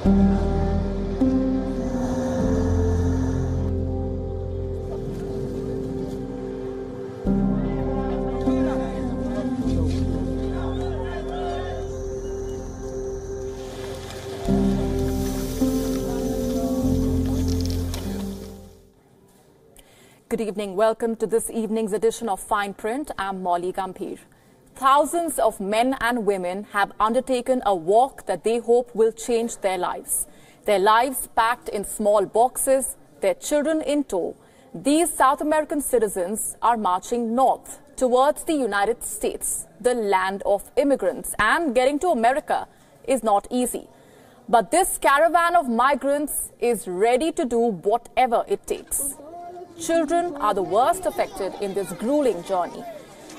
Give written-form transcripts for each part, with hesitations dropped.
Good evening. Welcome to this evening's edition of Fine Print. I'm Molly Gambhir. Thousands of men and women have undertaken a walk that they hope will change their lives. Their lives packed in small boxes, their children in tow. These South American citizens are marching north towards the United States, the land of immigrants. And getting to America is not easy. But this caravan of migrants is ready to do whatever it takes. Children are the worst affected in this grueling journey.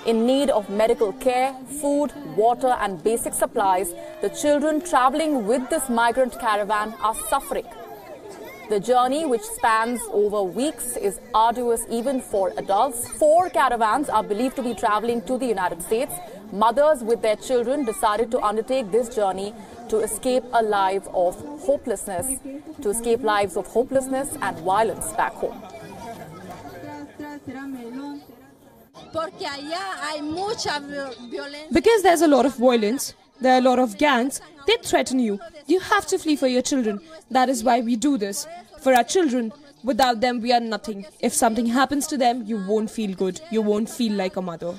In need of medical care, food, water and basic supplies, the children traveling with this migrant caravan are suffering. The journey, which spans over weeks, is arduous even for adults. 4 caravans are believed to be traveling to the United States. Mothers with their children decided to undertake this journey to escape a life of hopelessness, and violence back home. Because there's a lot of violence, there are a lot of gangs, they threaten you. You have to flee for your children. That is why we do this. For our children, without them we are nothing. If something happens to them, you won't feel good. You won't feel like a mother.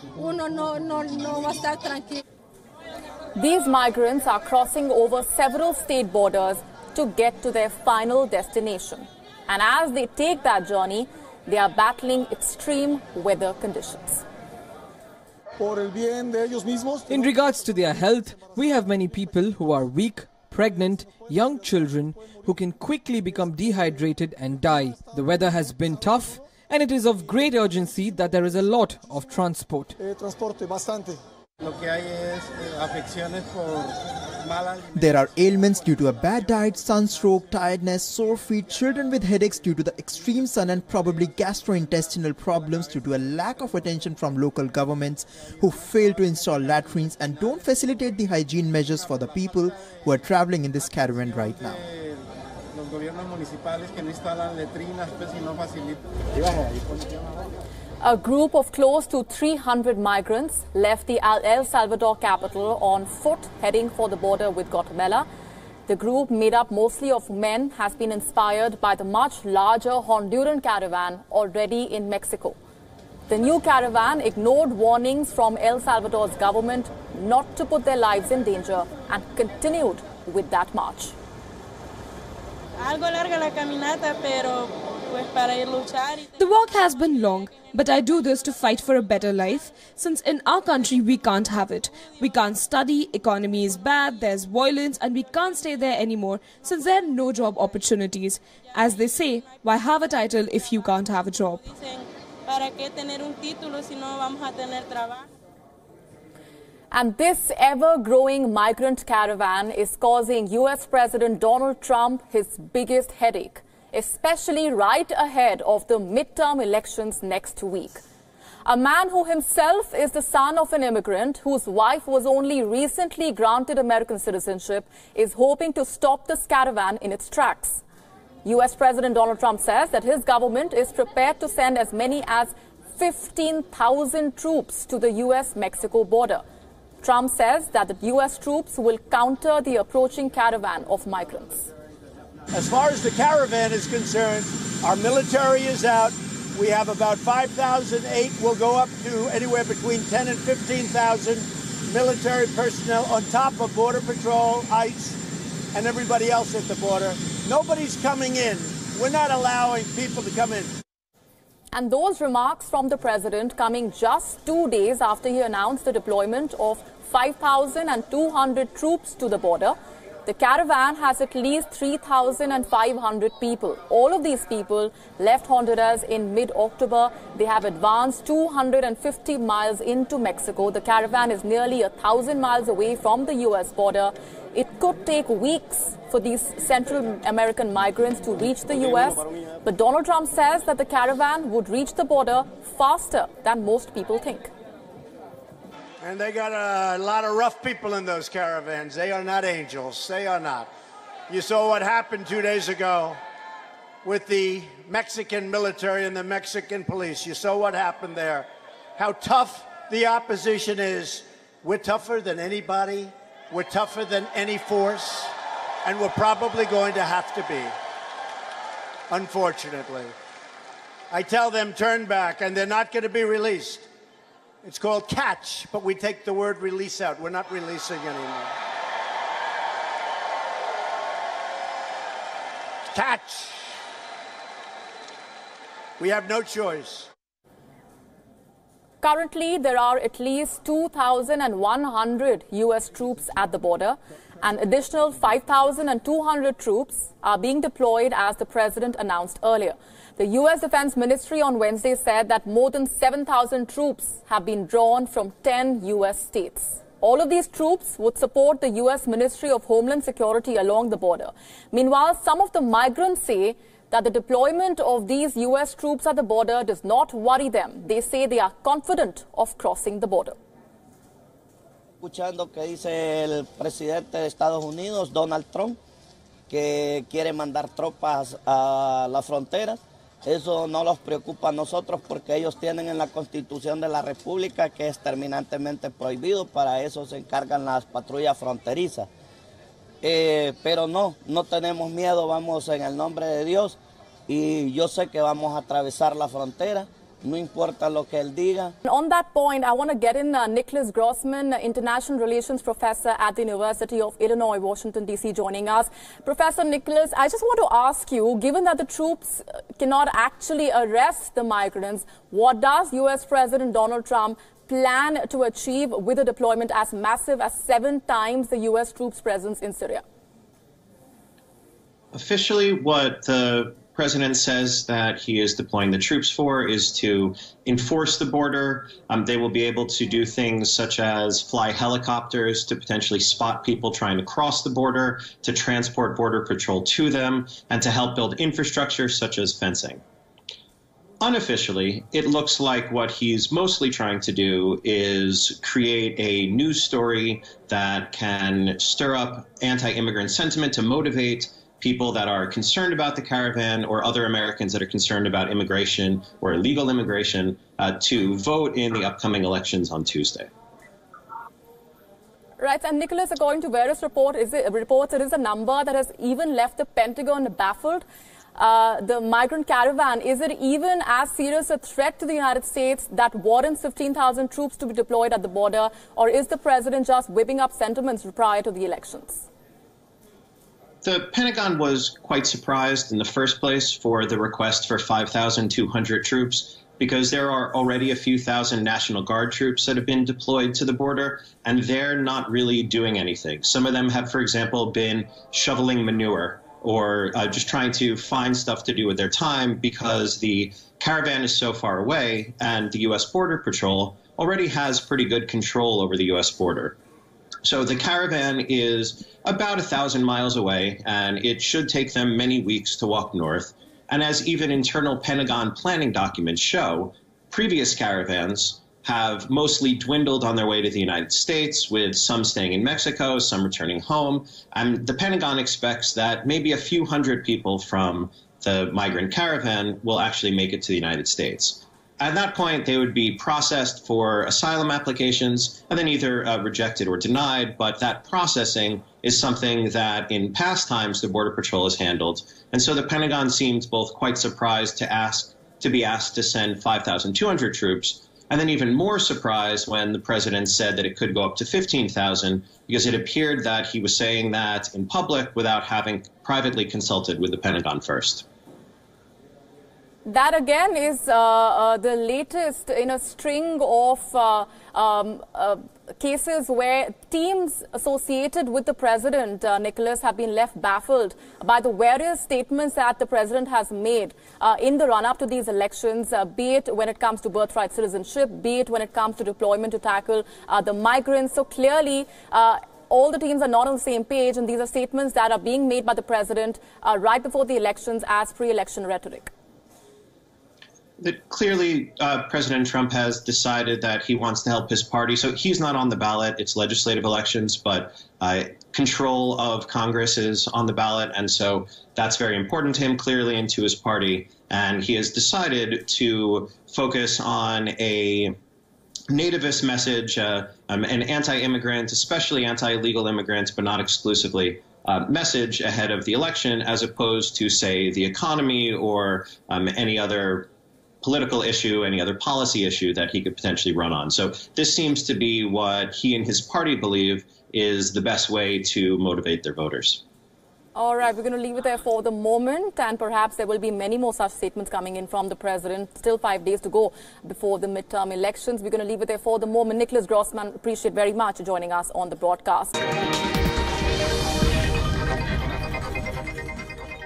These migrants are crossing over several state borders to get to their final destination. And as they take that journey, they are battling extreme weather conditions. In regards to their health, we have many people who are weak, pregnant, young children who can quickly become dehydrated and die. The weather has been tough and it is of great urgency that there is a lot of transport. There are ailments due to a bad diet, sunstroke, tiredness, sore feet, children with headaches due to the extreme sun and probably gastrointestinal problems due to a lack of attention from local governments who fail to install latrines and don't facilitate the hygiene measures for the people who are traveling in this caravan right now. A group of close to 300 migrants left the El Salvador capital on foot, heading for the border with Guatemala. The group, made up mostly of men, has been inspired by the much larger Honduran caravan already in Mexico. The new caravan ignored warnings from El Salvador's government not to put their lives in danger and continued with that march. The walk has been long, but I do this to fight for a better life, since in our country we can't have it. We can't study, economy is bad, there's violence and we can't stay there anymore since there are no job opportunities. As they say, why have a title if you can't have a job? And this ever-growing migrant caravan is causing US President Donald Trump his biggest headache, especially right ahead of the midterm elections next week. A man who himself is the son of an immigrant whose wife was only recently granted American citizenship is hoping to stop this caravan in its tracks. US President Donald Trump says that his government is prepared to send as many as 15,000 troops to the US-Mexico border. Trump says that the US troops will counter the approaching caravan of migrants. As far as the caravan is concerned, our military is out. We have about 5,008. We'll go up to anywhere between 10 and 15,000 military personnel on top of Border Patrol, ICE, and everybody else at the border. Nobody's coming in. We're not allowing people to come in. And those remarks from the president coming just 2 days after he announced the deployment of 5,200 troops to the border. The caravan has at least 3,500 people. All of these people left Honduras in mid-October. They have advanced 250 miles into Mexico. The caravan is nearly 1,000 miles away from the U.S. border. It could take weeks for these Central American migrants to reach the U.S., but Donald Trump says that the caravan would reach the border faster than most people think. And they got a lot of rough people in those caravans. They are not angels. They are not. You saw what happened 2 days ago with the Mexican military and the Mexican police. You saw what happened there. How tough the opposition is. We're tougher than anybody. We're tougher than any force. And we're probably going to have to be, unfortunately. I tell them turn back, and they're not going to be released. It's called catch, but we take the word release out. We're not releasing anymore. Catch. We have no choice. Currently, there are at least 2,100 U.S. troops at the border. An additional 5,200 troops are being deployed, as the president announced earlier. The U.S. Defense Ministry on Wednesday said that more than 7,000 troops have been drawn from 10 U.S. states. All of these troops would support the U.S. Ministry of Homeland Security along the border. Meanwhile, some of the migrants say that the deployment of these U.S. troops at the border does not worry them. They say they are confident of crossing the border. Escuchando que dice el presidente de Estados Unidos, Donald Trump, que quiere mandar tropas a la frontera. Eso no los preocupa a nosotros porque ellos tienen en la Constitución de la República que es terminantemente prohibido. Para eso se encargan las patrullas fronterizas. Pero no tenemos miedo, vamos en el nombre de Dios y yo sé que vamos a atravesar la frontera, no importa lo que él diga. On that point, I want to get in Nicholas Grossman, International Relations Professor at the University of Illinois, Washington, D.C., joining us. Professor Nicholas, I just want to ask you, given that the troops cannot actually arrest the migrants, what does U.S. President Donald Trump plan to achieve with a deployment as massive as 7 times the U.S. troops' presence in Syria? Officially, what the president says that he is deploying the troops for is to enforce the border. They will be able to do things such as fly helicopters to potentially spot people trying to cross the border, to transport Border Patrol to them, and to help build infrastructure such as fencing. Unofficially, it looks like what he's mostly trying to do is create a news story that can stir up anti-immigrant sentiment to motivate people that are concerned about the caravan or other Americans that are concerned about immigration or illegal immigration to vote in the upcoming elections on Tuesday. Right, and Nicholas, according to various reports, it is a number that has even left the Pentagon baffled. The migrant caravan, is it even as serious a threat to the United States that warrants 15,000 troops to be deployed at the border, or is the president just whipping up sentiments prior to the elections? The Pentagon was quite surprised in the first place for the request for 5,200 troops because there are already a few thousand National Guard troops that have been deployed to the border, and they're not really doing anything. Some of them have, for example, been shoveling manure or just trying to find stuff to do with their time because the caravan is so far away and the U.S. Border Patrol already has pretty good control over the U.S. border. So the caravan is about 1,000 miles away, and it should take them many weeks to walk north. And as even internal Pentagon planning documents show, previous caravans have mostly dwindled on their way to the United States, with some staying in Mexico, some returning home. And the Pentagon expects that maybe a few hundred people from the migrant caravan will actually make it to the United States. At that point, they would be processed for asylum applications and then either rejected or denied. But that processing is something that in past times the Border Patrol has handled. And so the Pentagon seemed both quite surprised to be asked to send 5,200 troops, and then even more surprised when the president said that it could go up to 15,000, because it appeared that he was saying that in public without having privately consulted with the Pentagon first. That again is the latest in a string of cases where teams associated with the president, Nicholas, have been left baffled by the various statements that the president has made in the run-up to these elections, be it when it comes to birthright citizenship, be it when it comes to deployment to tackle the migrants. So clearly, all the teams are not on the same page, and these are statements that are being made by the president right before the elections as pre-election rhetoric. That clearly President Trump has decided that he wants to help his party. So he's not on the ballot. It's legislative elections. But control of Congress is on the ballot, and so that's very important to him, clearly, and to his party. And he has decided to focus on a nativist message, an anti-immigrant, especially anti-illegal immigrants, but not exclusively, message ahead of the election, as opposed to, say, the economy or any other political issue, any other policy issue that he could potentially run on. So this seems to be what he and his party believe is the best way to motivate their voters. All right, we're going to leave it there for the moment, and perhaps there will be many more such statements coming in from the president. Still 5 days to go before the midterm elections. We're going to leave it there for the moment. Nicholas Grossman, appreciate very much joining us on the broadcast.